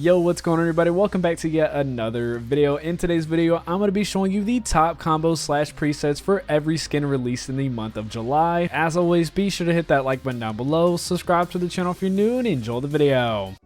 Yo, what's going on everybody? Welcome back to yet another video. In today's video, I'm going to be showing you the top combos slash presets for every skin released in the month of July. As always, be sure to hit that like button down below, subscribe to the channel if you're new, and enjoy the video.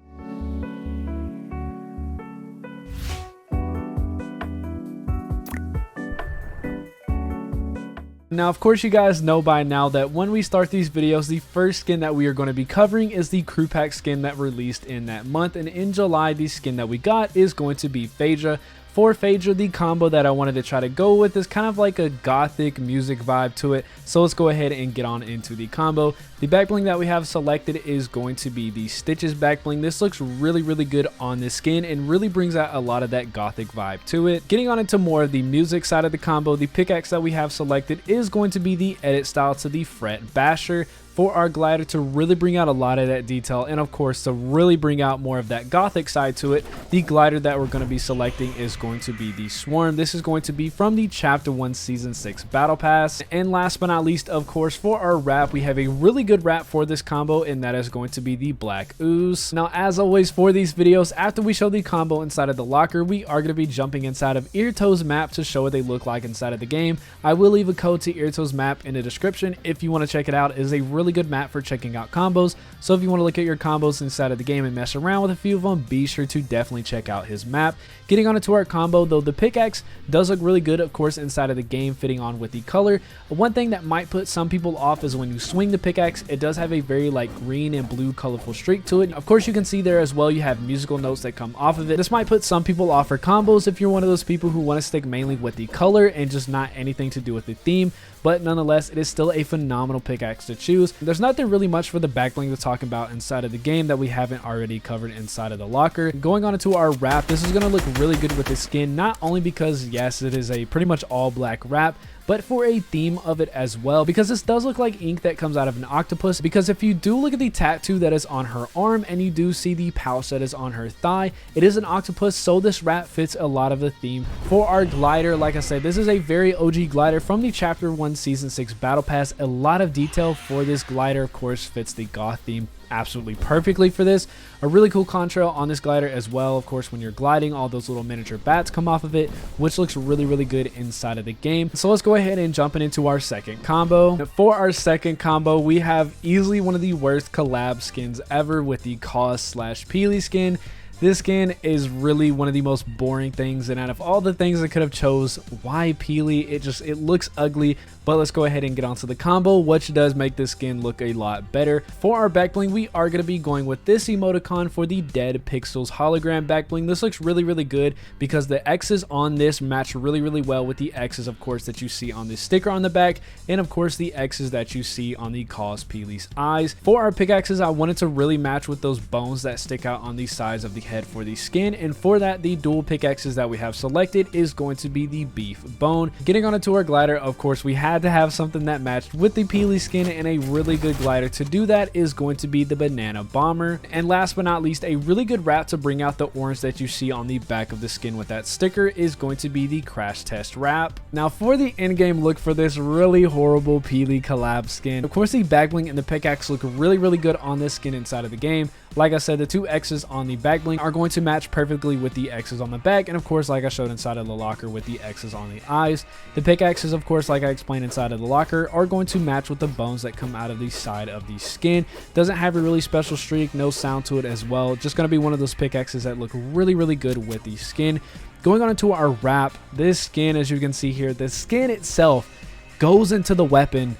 Now, of course, you guys know by now that when we start these videos, the first skin that we are going to be covering is the crew pack skin that released in that month. And in July, the skin that we got is going to be Phaedra. For Phaedra, the combo that I wanted to try to go with is kind of like a gothic music vibe to it. So let's go ahead and get on into the combo. The backbling that we have selected is going to be the Stitches backbling. This looks really good on this skin and really brings out a lot of that gothic vibe to it. Getting on into more of the music side of the combo, the pickaxe that we have selected is going to be the edit style to the Fret Basher. For our glider to really bring out a lot of that detail, and of course to really bring out more of that gothic side to it, the glider that we're going to be selecting is going to be the Swarm. This is going to be from the Chapter 1 Season 6 Battle Pass. And last but not least, of course, for our wrap, we have a really good wrap for this combo, and that is going to be the Black Ooze. Now, as always for these videos, after we show the combo inside of the locker, we are going to be jumping inside of EarToe's map to show what they look like inside of the game. I will leave a code to EarToe's map in the description if you want to check it out. It is a really good map for checking out combos, so if you want to look at your combos inside of the game and mess around with a few of them, be sure to definitely check out his map. Getting on into our combo though, the pickaxe does look really good, of course, inside of the game, fitting on with the color. One thing that might put some people off is when you swing the pickaxe, it does have a very like green and blue colorful streak to it. Of course, you can see there as well you have musical notes that come off of it. This might put some people off for combos if you're one of those people who want to stick mainly with the color and just not anything to do with the theme, but nonetheless, it is still a phenomenal pickaxe to choose. There's nothing really much for the backbling to talk about inside of the game that we haven't already covered inside of the locker. Going on into our wrap, this is going to look really good with this skin, not only because yes, it is a pretty much all black wrap, but for a theme of it as well, because this does look like ink that comes out of an octopus. Because if you do look at the tattoo that is on her arm and you do see the pouch that is on her thigh, it is an octopus, so this wrap fits a lot of the theme. For our glider, like I said, this is a very OG glider from the Chapter 1 Season 6 Battle Pass. A lot of detail for this glider, of course, fits the goth theme absolutely perfectly for this. A really cool contrail on this glider as well. Of course, when you're gliding, all those little miniature bats come off of it, which looks really good inside of the game. So let's go ahead and jump into our second combo. For our second combo, we have easily one of the worst collab skins ever with the Kawspeely skin. This skin is really one of the most boring things, and out of all the things I could have chose, why Peely? It looks ugly. But let's go ahead and get onto the combo, which does make this skin look a lot better. For our backbling, we are going to be going with this emoticon for the Dead Pixels hologram backbling. This looks really good because the X's on this match really well with the X's, of course, that you see on this sticker on the back, and of course the X's that you see on the Kawspeely's eyes. For our pickaxes, I wanted to really match with those bones that stick out on the sides of the head for the skin, and for that, the dual pickaxes that we have selected is going to be the Beef Bone. Getting on into our glider, of course, we had to have something that matched with the Peely skin, and a really good glider to do that is going to be the Banana Bomber. And last but not least, a really good wrap to bring out the orange that you see on the back of the skin with that sticker is going to be the Crash Test Wrap. Now for the in-game look for this really horrible Peely collab skin, of course the backbling and the pickaxe look really good on this skin inside of the game. Like I said, the two X's on the backbling are going to match perfectly with the X's on the back, and of course, like I showed inside of the locker with the X's on the eyes. The pickaxes, of course, like I explained inside of the locker, are going to match with the bones that come out of the side of the skin. Doesn't have a really special streak, no sound to it as well. Just going to be one of those pickaxes that look really good with the skin. Going on into our wrap, this skin, as you can see here, the skin itself goes into the weapon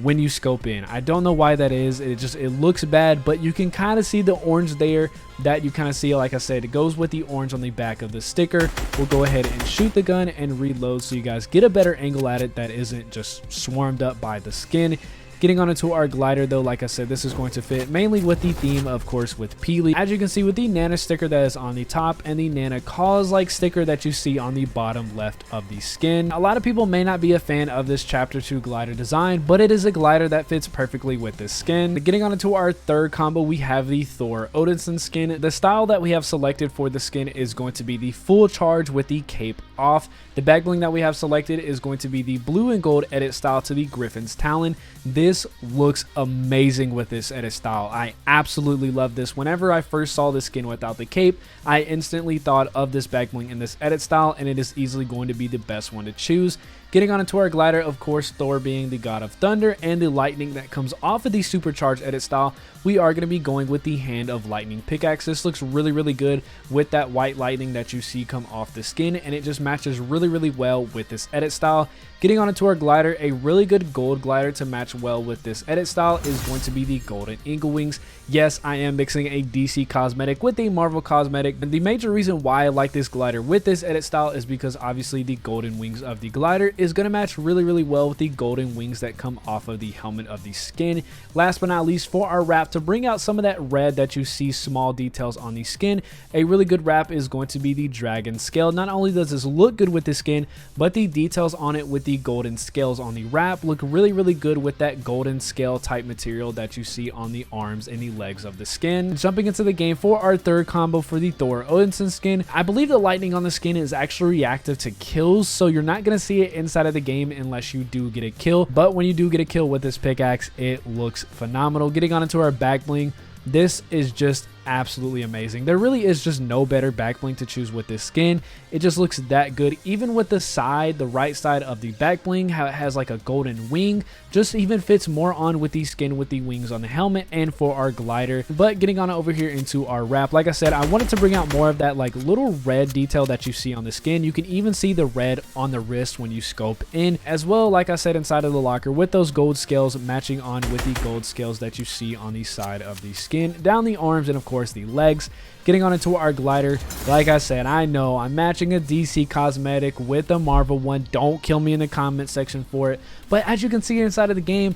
when you scope in. I don't know why that is. It looks bad, but you can kind of see the orange there that you kind of see. Like I said, it goes with the orange on the back of the sticker. We'll go ahead and shoot the gun and reload so you guys get a better angle at it that isn't just swarmed up by the skin. Getting on into our glider though, like I said, this is going to fit mainly with the theme, of course, with Peely. As you can see with the Nana sticker that is on the top and the Nana Cause-like sticker that you see on the bottom left of the skin. A lot of people may not be a fan of this Chapter 2 glider design, but it is a glider that fits perfectly with this skin. Getting on into our third combo, we have the Thor Odinson skin. The style that we have selected for the skin is going to be the full charge with the cape off. The backbling that we have selected is going to be the blue and gold edit style to the Griffin's Talon. This this looks amazing with this edit style. I absolutely love this. Whenever I first saw this skin without the cape, I instantly thought of this back bling in this edit style, and it is easily going to be the best one to choose. Getting on into our glider, of course, Thor being the god of thunder and the lightning that comes off of the supercharged edit style, we are going to be going with the hand of lightning pickaxe. This looks really good with that white lightning that you see come off the skin, and it just matches really well with this edit style. Getting on into our glider, a really good gold glider to match well with this edit style is going to be the golden eagle wings. Yes, I am mixing a DC cosmetic with a Marvel cosmetic, and the major reason why I like this glider with this edit style is because obviously the golden wings of the glider is going to match really well with the golden wings that come off of the helmet of the skin. Last but not least, for our wrap, to bring out some of that red that you see small details on the skin, a really good wrap is going to be the dragon scale. Not only does this look good with the skin, but the details on it with the golden scales on the wrap look really good with that golden scale type material that you see on the arms and the legs of the skin. Jumping into the game for our third combo for the Thor Odinson skin, I believe the lightning on the skin is actually reactive to kills, so you're not going to see it inside of the game unless you do get a kill, but when you do get a kill with this pickaxe, it looks phenomenal. Getting on into our back bling, this is just absolutely amazing. There really is just no better back bling to choose with this skin. It just looks that good. Even with the side, the right side of the back bling, how it has like a golden wing, just even fits more on with the skin with the wings on the helmet and for our glider. But getting on over here into our wrap, like I said, I wanted to bring out more of that like little red detail that you see on the skin. You can even see the red on the wrist when you scope in, as well, like I said, inside of the locker with those gold scales matching on with the gold scales that you see on the side of the skin, down the arms, and of course the legs. Getting on into our glider, like I said, I know I'm matching a DC cosmetic with a Marvel one. Don't kill me in the comment section for it, but as you can see inside of the game,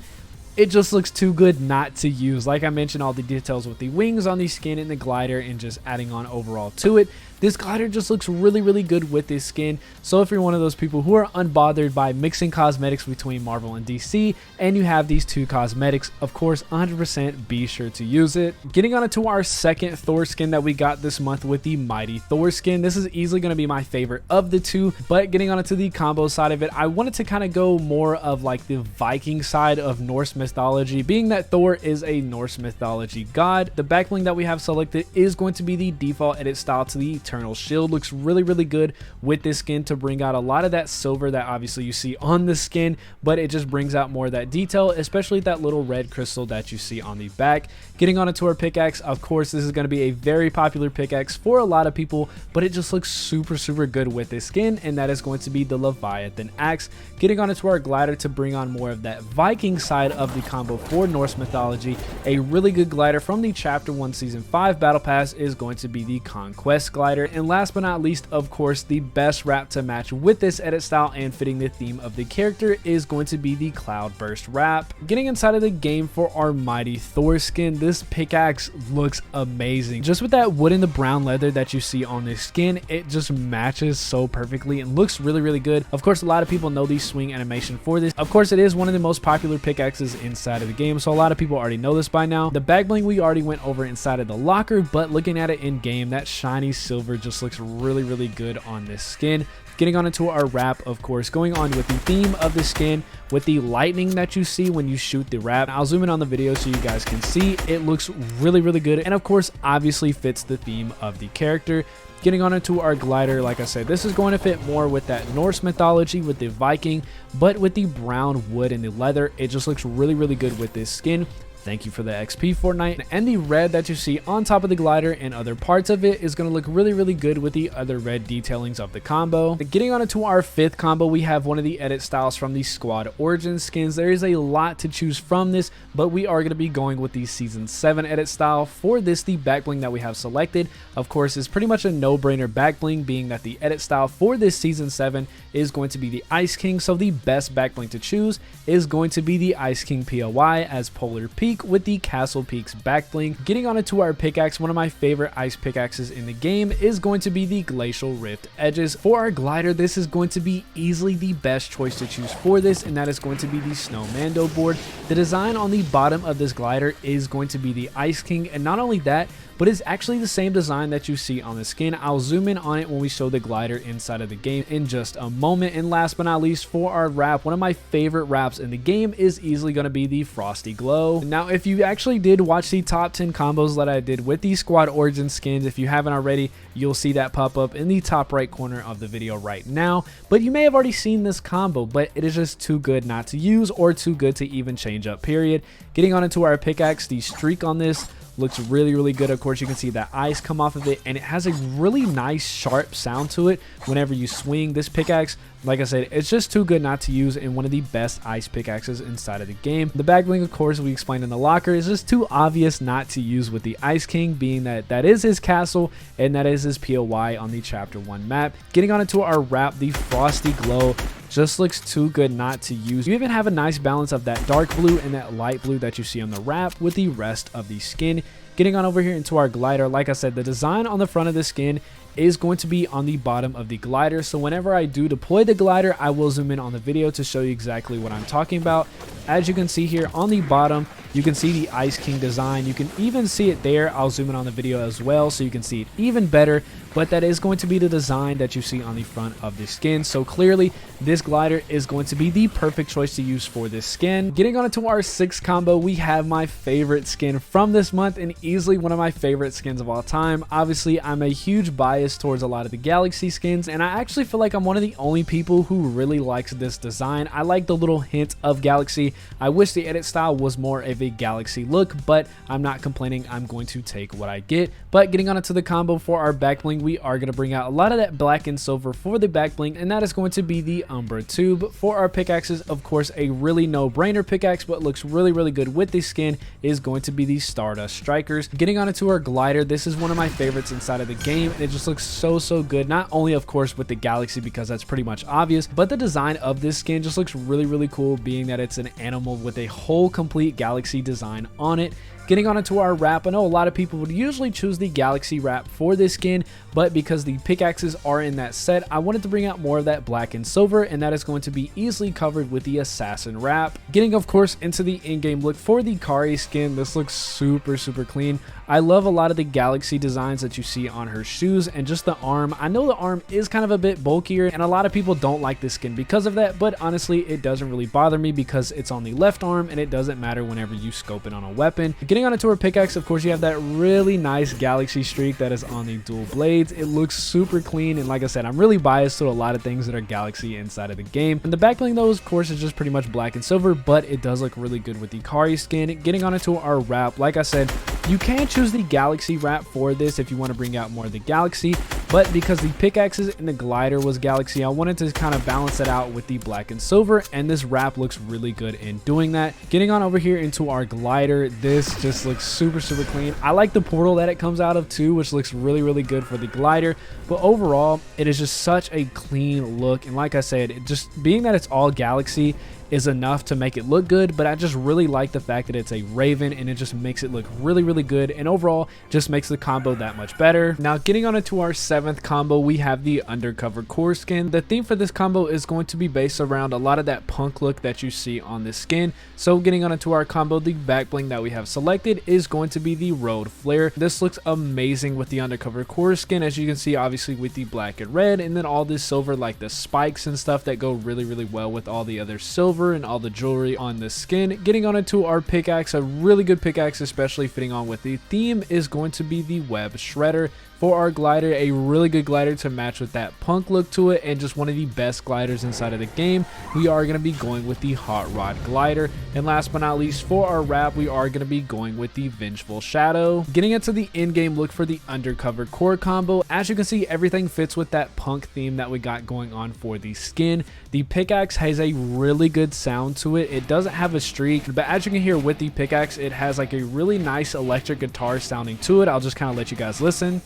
it just looks too good not to use. Like I mentioned, all the details with the wings on the skin and the glider and just adding on overall to it. This glider just looks really good with this skin. So if you're one of those people who are unbothered by mixing cosmetics between Marvel and DC and you have these two cosmetics, of course 100% be sure to use it. Getting on to our second Thor skin that we got this month with the Mighty Thor skin. This is easily going to be my favorite of the two, but getting on to the combo side of it, I wanted to kind of go more of like the Viking side of Norse mythology, being that Thor is a Norse mythology god. The back bling that we have selected is going to be the default edit style to the Eternal Shield. Looks really good with this skin to bring out a lot of that silver that obviously you see on the skin, but it just brings out more of that detail, especially that little red crystal that you see on the back. Getting on to our pickaxe, of course this is going to be a very popular pickaxe for a lot of people, but it just looks super good with this skin, and that is going to be the Leviathan axe. Getting on to our glider to bring on more of that Viking side of the combo for Norse mythology, a really good glider from the Chapter 1 Season 5 Battle Pass is going to be the Conquest glider. And last but not least, of course, the best wrap to match with this edit style and fitting the theme of the character is going to be the Cloudburst wrap. Getting inside of the game for our Mighty Thor skin, this pickaxe looks amazing. Just with that wood and the brown leather that you see on this skin, it just matches so perfectly and looks really good. Of course, a lot of people know the swing animation for this. Of course, it is one of the most popular pickaxes inside of the game, so a lot of people already know this by now. The back bling we already went over inside of the locker, but looking at it in game, that shiny silver just looks really good on this skin. Getting on into our wrap, of course, going on with the theme of the skin with the lightning that you see when you shoot the wrap. I'll zoom in on the video so you guys can see. It looks really good, and of course obviously fits the theme of the character. Getting on into our glider, like I said, this is going to fit more with that Norse mythology with the Viking, but with the brown wood and the leather, it just looks really good with this skin. Thank you for the XP, Fortnite. And the red that you see on top of the glider and other parts of it is going to look really good with the other red detailings of the combo. Getting on to our fifth combo, we have one of the edit styles from the Squad Origin skins. There is a lot to choose from this, but we are going to be going with the Season 7 edit style. For this, the back bling that we have selected, of course, is pretty much a no-brainer back bling, being that the edit style for this Season 7 is going to be the Ice King, so the best back bling to choose is going to be the Ice King POI as Polar Peak with the Castle Peaks back bling. Getting on to our pickaxe, one of my favorite ice pickaxes in the game is going to be the Glacial Rift Edges. For our glider, this is going to be easily the best choice to choose for this, and that is going to be the Snowmando board. The design on the bottom of this glider is going to be the Ice King, and not only that, but it's actually the same design that you see on the skin. I'll zoom in on it when we show the glider inside of the game in just a moment. And last but not least, for our wrap, one of my favorite wraps in the game is easily going to be the Frosty Glow. Now, if you actually did watch the top 10 combos that I did with the Squad Origin skins, if you haven't already, you'll see that pop up in the top right corner of the video right now. But you may have already seen this combo, but it is just too good not to use or too good to even change up, period. Getting on into our pickaxe, the streak on this looks really good. Of course, you can see that ice come off of it, and it has a really nice sharp sound to it whenever you swing this pickaxe. Like I said, it's just too good not to use, and one of the best ice pickaxes inside of the game. The backbling, of course, we explained in the locker, is just too obvious not to use with the Ice King, being that is his castle and that is his POI on the chapter 1 map. Getting on into our wrap, the Frosty Glow just looks too good not to use. You even have a nice balance of that dark blue and that light blue that you see on the wrap with the rest of the skin. Getting on over here into our glider, like I said, the design on the front of the skin is going to be on the bottom of the glider. So whenever I do deploy the glider, I will zoom in on the video to show you exactly what I'm talking about. As you can see here on the bottom, you can see the Ice King design. You can even see it there. I'll zoom in on the video as well so you can see it even better. But that is going to be the design that you see on the front of the skin. So clearly, this glider is going to be the perfect choice to use for this skin. Getting on into our 6th combo, we have my favorite skin from this month and easily one of my favorite skins of all time. Obviously, I'm a huge bias towards a lot of the Galaxy skins, and I actually feel like I'm one of the only people who really likes this design. I like the little hint of Galaxy. I wish the edit style was more of a Galaxy look, but I'm not complaining. I'm going to take what I get. But getting on into the combo for our back bling, we are going to bring out a lot of that black and silver for the back bling, and that is going to be the Umbra Tube. For our pickaxes, of course, a really no-brainer pickaxe, but looks really good with the skin, is going to be the Stardust Strikers. Getting on into our glider, this is one of my favorites inside of the game, and it just looks so good. Not only, of course, with the Galaxy, because that's pretty much obvious, but the design of this skin just looks really cool, being that it's an animal with a whole complete Galaxy design on it. Getting on into our wrap, I know a lot of people would usually choose the Galaxy wrap for this skin, but because the pickaxes are in that set, I wanted to bring out more of that black and silver, and that is going to be easily covered with the Assassin wrap. Getting, of course, into the in-game look for the Khari skin, this looks super clean. I love a lot of the Galaxy designs that you see on her shoes and just the arm. I know the arm is kind of a bit bulkier, and a lot of people don't like this skin because of that, but honestly, it doesn't really bother me because it's on the left arm, and it doesn't matter whenever you scope it on a weapon. Getting on into her pickaxe, of course, you have that really nice Galaxy streak that is on the dual blades. It looks super clean, and like I said, I'm really biased to a lot of things that are Galaxy inside of the game. And the back bling, though, of course, is just pretty much black and silver, but it does look really good with the Khari skin. Getting on into our wrap, like I said, you can choose the Galaxy wrap for this if you want to bring out more of the Galaxy, but because the pickaxes and the glider was Galaxy, I wanted to kind of balance it out with the black and silver, and this wrap looks really good in doing that. Getting on over here into our glider, this just looks super clean. I like the portal that it comes out of too, which looks really good for the glider, but overall, it is just such a clean look, and like I said, it just being that it's all Galaxy is enough to make it look good, but I just really like the fact that it's a Raven, and it just makes it look really good, and overall just makes the combo that much better. Now, getting on into our 7th combo, we have the Undercover Kor skin. The theme for this combo is going to be based around a lot of that punk look that you see on this skin. So getting on into our combo, the back bling that we have selected is going to be the Road Flare. This looks amazing with the Undercover Kor skin, as you can see, obviously with the black and red, and then all this silver, like the spikes and stuff that go really well with all the other silver and all the jewelry on the skin. Getting on into our pickaxe, a really good pickaxe, especially fitting on with the theme, is going to be the Web Shredder. For our glider, a really good glider to match with that punk look to it, and just one of the best gliders inside of the game. We are going to be going with the Hot Rod glider. And last but not least, for our wrap, we are going to be going with the Vengeful Shadow. Getting into the in-game look for the Undercover Kor combo, as you can see, everything fits with that punk theme that we got going on for the skin. The pickaxe has a really good sound to it. It doesn't have a streak, but as you can hear with the pickaxe, it has like a really nice electric guitar sounding to it. I'll just kind of let you guys listen.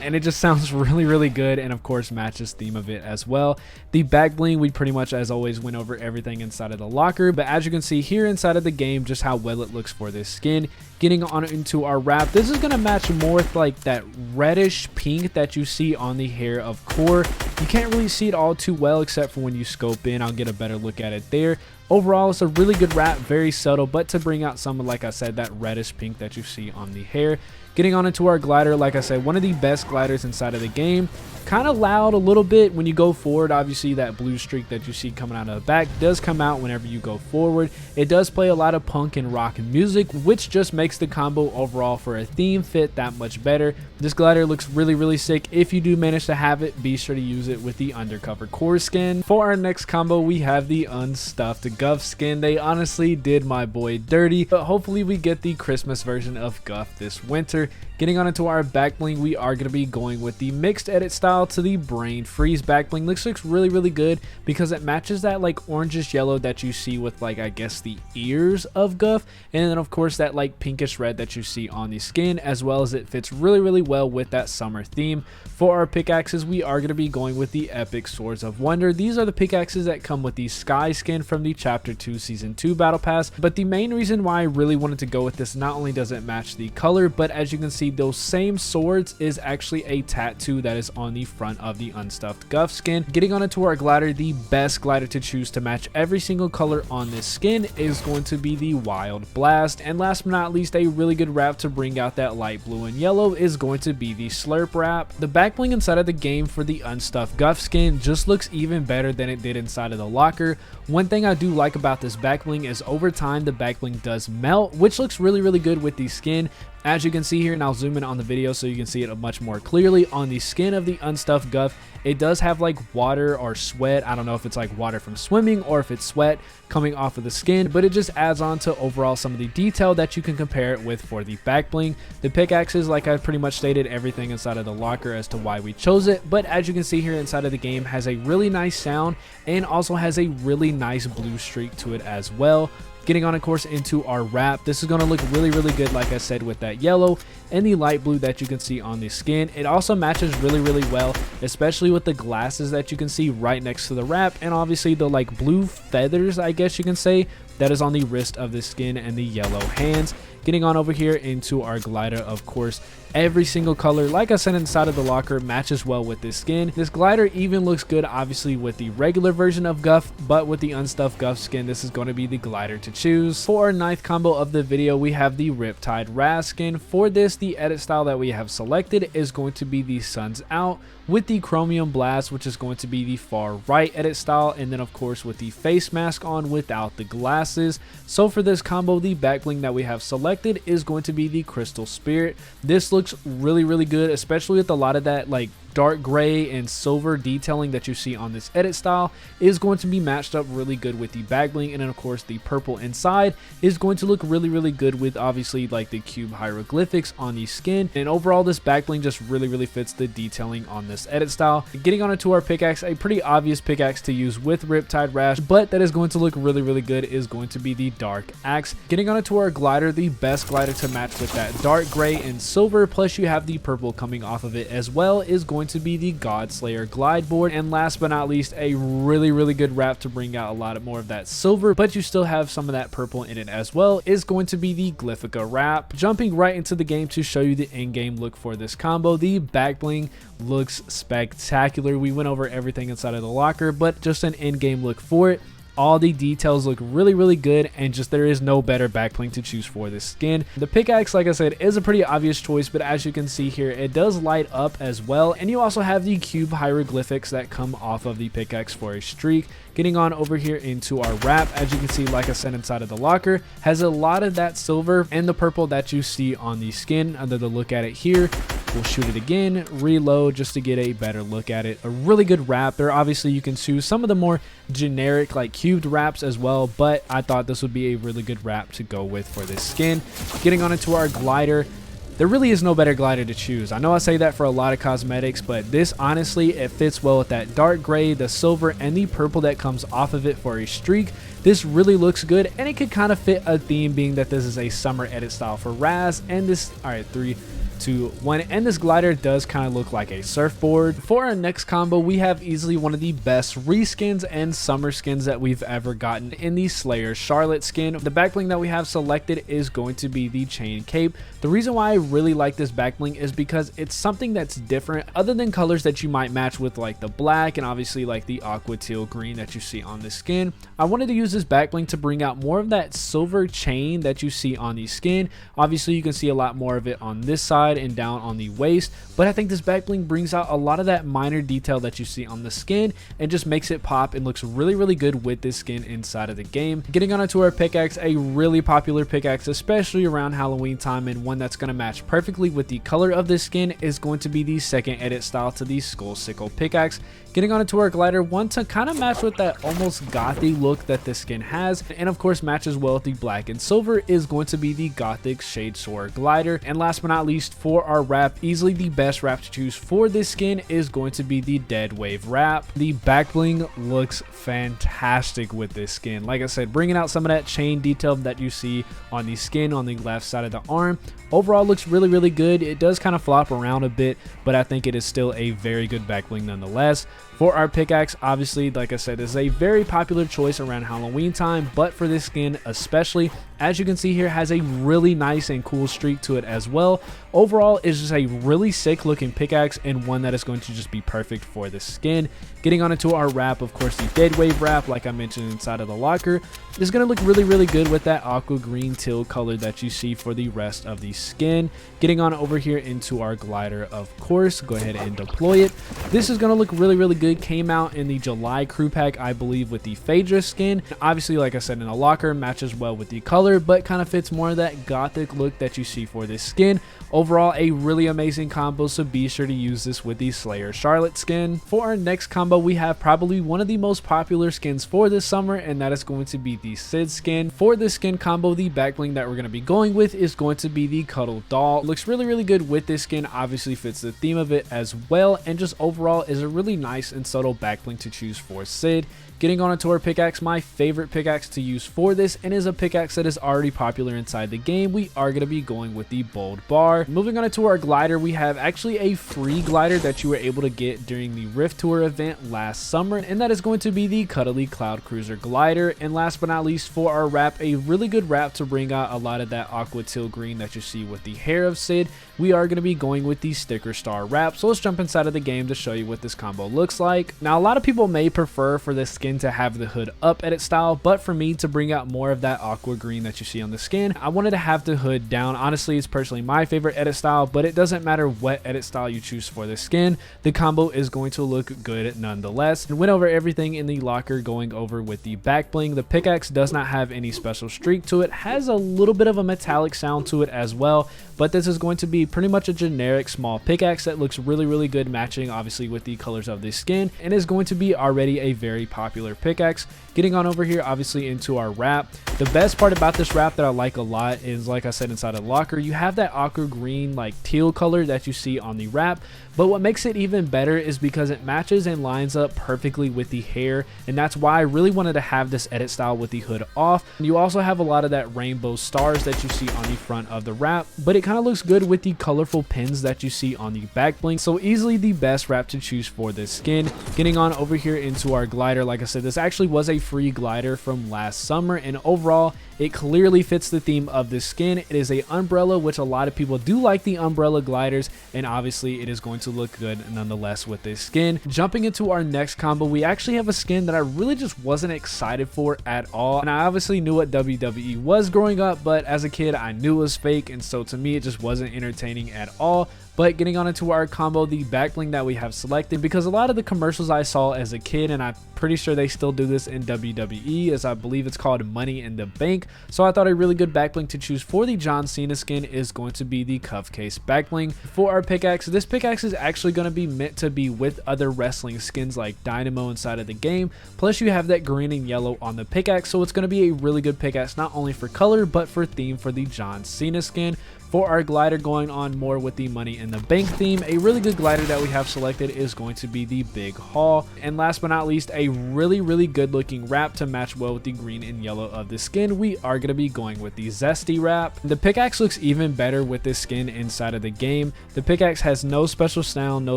and it just sounds really good, and of course matches theme of it as well. The back bling, we pretty much as always went over everything inside of the locker, but as you can see here inside of the game, just how well it looks for this skin. Getting on into our wrap, this is going to match more with like that reddish pink that you see on the hair of Kor. You can't really see it all too well except for when you scope in. I'll get a better look at it there. Overall, it's a really good wrap, very subtle, but to bring out some of, like I said, that reddish pink that you see on the hair. Getting on into our glider, like I said, one of the best gliders inside of the game. Kind of loud a little bit when you go forward. Obviously, that blue streak that you see coming out of the back does come out whenever you go forward. It does play a lot of punk and rock music, which just makes the combo overall for a theme fit that much better. This glider looks really sick. If you do manage to have it, be sure to use it with the Undercover Kor skin. For our next combo, we have the Unstuffed Guff skin. They honestly did my boy dirty, but hopefully we get the Christmas version of Guff this winter. Getting on into our back bling, we are going to be going with the mixed edit style to the brain freeze back bling. This looks really good because it matches that like orangish yellow that you see with like I guess the ears of Guff, and then of course that like pinkish red that you see on the skin, as well as it fits really well with that summer theme. For our pickaxes, we are going to be going with the epic swords of wonder. These are the pickaxes that come with the sky skin from the chapter 2 season 2 battle pass, but the main reason why I really wanted to go with this, not only does it match the color, but as you can see, those same swords is actually a tattoo that is on the front of the Unstuffed Guff skin. Getting on into our glider, the best glider to choose to match every single color on this skin is going to be the Wild Blast, and last but not least, a really good wrap to bring out that light blue and yellow is going to be the Slurp wrap. The back bling inside of the game for the Unstuffed Guff skin just looks even better than it did inside of the locker. One thing I do like about this back bling is over time the back bling does melt, which looks really good with the skin. As you can see here, and I'll zoom in on the video so you can see it much more clearly, on the skin of the Unstuffed Guff, it does have like water or sweat. I don't know if it's like water from swimming or if it's sweat coming off of the skin, but it just adds on to overall some of the detail that you can compare it with for the back bling. The pickaxes, like I pretty much stated everything inside of the locker as to why we chose it, but as you can see here inside of the game, has a really nice sound and also has a really nice blue streak to it as well. Getting on, of course, into our wrap, this is going to look really good, like I said, with that yellow and the light blue that you can see on the skin. It also matches really well, especially with the glasses that you can see right next to the wrap, and obviously the like blue feathers, I guess you can say, that is on the wrist of the skin and the yellow hands. Getting on over here into our glider, of course, every single color, like I said, inside of the locker matches well with this skin. This glider even looks good obviously with the regular version of Guff, but with the Unstuffed Guff skin, this is going to be the glider to choose. For our ninth combo of the video, we have the Riptide Raz skin. For this, the edit style that we have selected is going to be the Suns Out with the Chromium Blast, which is going to be the far right edit style, and then of course with the face mask on without the glasses. So for this combo, the back bling that we have selected is going to be the Crystal Spirit. This looks really good, especially with a lot of that like dark gray and silver detailing that you see on this edit style is going to be matched up really good with the back bling, and then of course the purple inside is going to look really good with obviously like the cube hieroglyphics on the skin, and overall this back bling just really fits the detailing on this edit style. Getting on into our pickaxe, a pretty obvious pickaxe to use with Riptide Raz, but that is going to look really good, is going to be the Dark Axe. Getting on into our glider, the best glider to match with that dark gray and silver, plus you have the purple coming off of it as well, is going to be the Godslayer glide board. And last but not least, a really good wrap to bring out a lot more of that silver, but you still have some of that purple in it as well, is going to be the Glyphica wrap. Jumping right into the game to show you the in-game look for this combo, the back bling looks spectacular. We went over everything inside of the locker, but just an in-game look for it. All the details look really good, and just there is no better back bling to choose for this skin. The pickaxe, like I said, is a pretty obvious choice, but as you can see here, it does light up as well, and you also have the cube hieroglyphics that come off of the pickaxe for a streak. Getting on over here into our wrap, as you can see, like I said, inside of the locker, has a lot of that silver and the purple that you see on the skin. Under the look at it here, we'll shoot it again, reload just to get a better look at it. A really good wrap. There obviously you can choose some of the more generic like cubed wraps as well, but I thought this would be a really good wrap to go with for this skin. Getting on into our glider, there really is no better glider to choose. I know I say that for a lot of cosmetics, but this honestly, it fits well with that dark gray, the silver, and the purple that comes off of it for a streak. This really looks good, and it could kind of fit a theme, being that this is a summer edit style for Raz, and this, alright, 3, to 1, and this glider does kind of look like a surfboard. For our next combo, we have easily one of the best reskins and summer skins that we've ever gotten in the Slayer Charlotte skin. The backbling that we have selected is going to be the chain cape. The reason why I really like this backbling is because it's something that's different other than colors that you might match with like the black and obviously like the aqua teal green that you see on the skin. I wanted to use this backbling to bring out more of that silver chain that you see on the skin. Obviously you can see a lot more of it on this side and down on the waist, but I think this backbling brings out a lot of that minor detail that you see on the skin and just makes it pop and looks really good with this skin inside of the game. Getting on to our pickaxe, a really popular pickaxe especially around Halloween time, and one that's going to match perfectly with the color of this skin is going to be the second edit style to the Skull Sickle pickaxe. Getting on to our glider, one to kind of match with that almost gothy look that this skin has, and of course matches well with the black and silver, is going to be the Gothic Shade Soar glider. And last but not least, for our wrap, easily the best wrap to choose for this skin is going to be the Dead Wave wrap. The back bling looks fantastic with this skin. Like I said, bringing out some of that chain detail that you see on the skin on the left side of the arm. Overall looks really good. It does kind of flop around a bit, but I think it is still a very good back bling nonetheless. For our pickaxe, obviously, like I said, this is a very popular choice around Halloween time, but for this skin especially, as you can see here, has a really nice and cool streak to it as well. Overall, it's just a really sick looking pickaxe and one that is going to just be perfect for this skin. Getting on into our wrap, of course, the Dead Wave wrap, like I mentioned inside of the locker, is going to look really good with that aqua green teal color that you see for the rest of the skin. Getting on over here into our glider, of course, go ahead and deploy it. This is going to look really good. Came out in the July crew pack, I believe, with the Phaedra skin. Obviously, like I said, in the locker, matches well with the color, but kind of fits more of that gothic look that you see for this skin. Overall, a really amazing combo, so be sure to use this with the Slayer Charlotte skin. For our next combo, we have probably one of the most popular skins for this summer, and that is going to be the Sid skin. For this skin combo, the backbling that we're going to be going with is going to be the Cuddle Doll. It looks really good with this skin, obviously fits the theme of it as well, and just overall is a really nice and subtle backbling to choose for Sid. Getting on to our pickaxe, my favorite pickaxe to use for this, and is a pickaxe that is already popular inside the game. We are going to be going with the Bold Bar. Moving on to our glider, we have actually a free glider that you were able to get during the Rift Tour event last summer, and that is going to be the Cuddly Cloud Cruiser glider. And last but not least, for our wrap, a really good wrap to bring out a lot of that aqua teal green that you see with the hair of Sid. We are going to be going with the Sticker Star wrap. So let's jump inside of the game to show you what this combo looks like. Now, a lot of people may prefer for this skin to have the hood up edit style, but for me to bring out more of that aqua green that you see on the skin, I wanted to have the hood down. Honestly, it's personally my favorite edit style, but it doesn't matter what edit style you choose for this skin, the combo is going to look good nonetheless. And went over everything in the locker, going over with the back bling. The pickaxe does not have any special streak to it, has a little bit of a metallic sound to it as well, but this is going to be pretty much a generic small pickaxe that looks really good, matching obviously with the colors of the skin, and is going to be already a very popular pickaxe. Getting on over here obviously into our wrap, the best part about this wrap that I like a lot is, like I said, inside of the locker you have that aqua green like teal color that you see on the wrap, but what makes it even better is because it matches and lines up perfectly with the hair, and that's why I really wanted to have this edit style with the hood off. And you also have a lot of that rainbow stars that you see on the front of the wrap, but it kind of looks good with the colorful pins that you see on the back bling, so easily the best wrap to choose for this skin. Getting on over here into our glider, like I said, this actually was a free glider from last summer, and overall it clearly fits the theme of this skin. It is a umbrella, which a lot of people do like the umbrella gliders, and obviously it is going to look good nonetheless with this skin. Jumping into our next combo, we actually have a skin that I really just wasn't excited for at all, and I obviously knew what WWE was growing up, but as a kid I knew it was fake, and so to me it just wasn't entertaining at all. But getting on into our combo, the back bling that we have selected, because a lot of the commercials I saw as a kid, and I'm pretty sure they still do this in WWE, as I believe it's called Money in the Bank, so I thought a really good back bling to choose for the John Cena skin is going to be the Cuff Case back bling. For our pickaxe, this pickaxe is actually going to be meant to be with other wrestling skins like Dynamo inside of the game, plus you have that green and yellow on the pickaxe, so it's going to be a really good pickaxe not only for color but for theme for the John Cena skin. For our glider, going on more with the money in the bank theme, a really good glider that we have selected is going to be the Big Haul. And last but not least, a really good looking wrap to match well with the green and yellow of the skin. We are going to be going with the Zesty wrap. The pickaxe looks even better with this skin inside of the game. The pickaxe has no special sound, no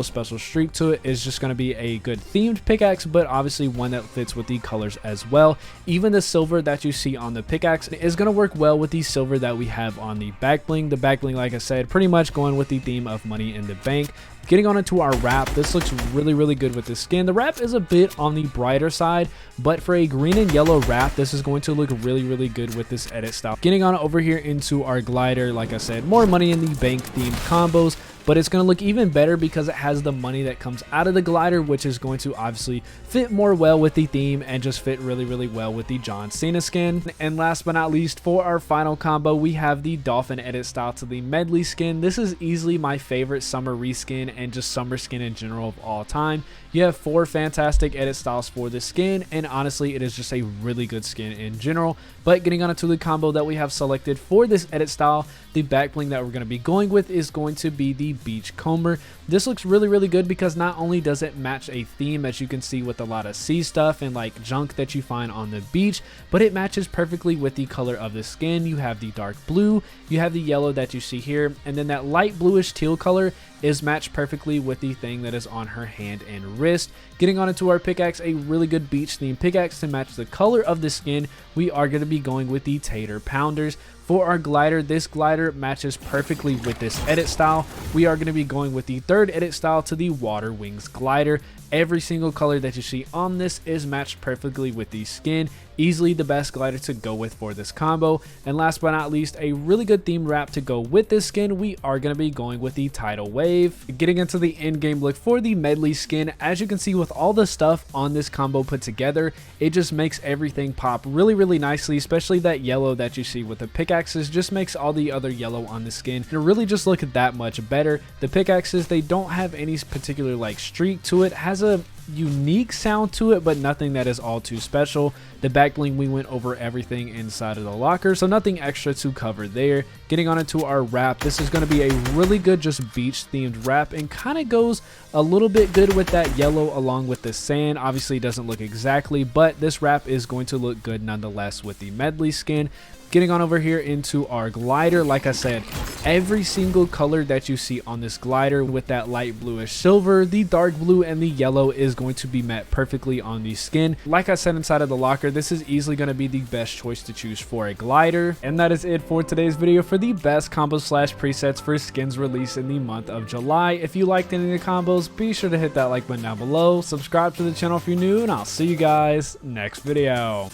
special streak to it. It's just going to be a good themed pickaxe, but obviously one that fits with the colors as well. Even the silver that you see on the pickaxe is going to work well with the silver that we have on the back bling. The back bling, like I said, pretty much going with the theme of money in the bank. Getting on into our wrap, this looks really good with this skin. The wrap is a bit on the brighter side, but for a green and yellow wrap, this is going to look really good with this edit style. Getting on over here into our glider, like I said, more money in the bank themed combos, but it's going to look even better because it has the money that comes out of the glider, which is going to obviously fit more well with the theme and just fit really well with the John Cena skin. And last but not least, for our final combo, we have the Dolphin edit style to the Medley skin. This is easily my favorite summer reskin and just summer skin in general of all time. You have 4 fantastic edit styles for this skin, and honestly, it is just a really good skin in general. But getting on into the combo that we have selected for this edit style, the back bling that we're going to be going with is going to be the Beach Comber. This looks really good because not only does it match a theme, as you can see with a lot of sea stuff and like junk that you find on the beach, but it matches perfectly with the color of the skin. You have the dark blue, you have the yellow that you see here, and then that light bluish teal color is matched perfectly with the thing that is on her hand and wrist. Getting on into our pickaxe, a really good beach themed pickaxe to match the color of the skin. We are going to be going with the Tater Pounders. For our glider, this glider matches perfectly with this edit style. We are going to be going with the third edit style to the Water Wings glider. Every single color that you see on this is matched perfectly with the skin. Easily the best glider to go with for this combo. And last but not least, a really good themed wrap to go with this skin. We are going to be going with the Tidal Wave. Getting into the in-game look for the Medley skin, as you can see with all the stuff on this combo put together, it just makes everything pop really nicely, especially that yellow that you see with the pickaxes just makes all the other yellow on the skin and really just look that much better. The pickaxes, they don't have any particular like streak to it. It has a unique sound to it, but nothing that is all too special. The back bling, we went over everything inside of the locker, so nothing extra to cover there. Getting on into our wrap, this is going to be a really good just beach themed wrap and kind of goes a little bit good with that yellow along with the sand. Obviously it doesn't look exactly, but this wrap is going to look good nonetheless with the Medley skin. Getting on over here into our glider, like I said, every single color that you see on this glider with that light bluish silver, the dark blue, and the yellow is going to be met perfectly on the skin. Like I said inside of the locker, this is easily going to be the best choice to choose for a glider. And that is it for today's video for the best combos / presets for skins released in the month of July. If you liked any of the combos, be sure to hit that like button down below, subscribe to the channel if you're new, and I'll see you guys next video.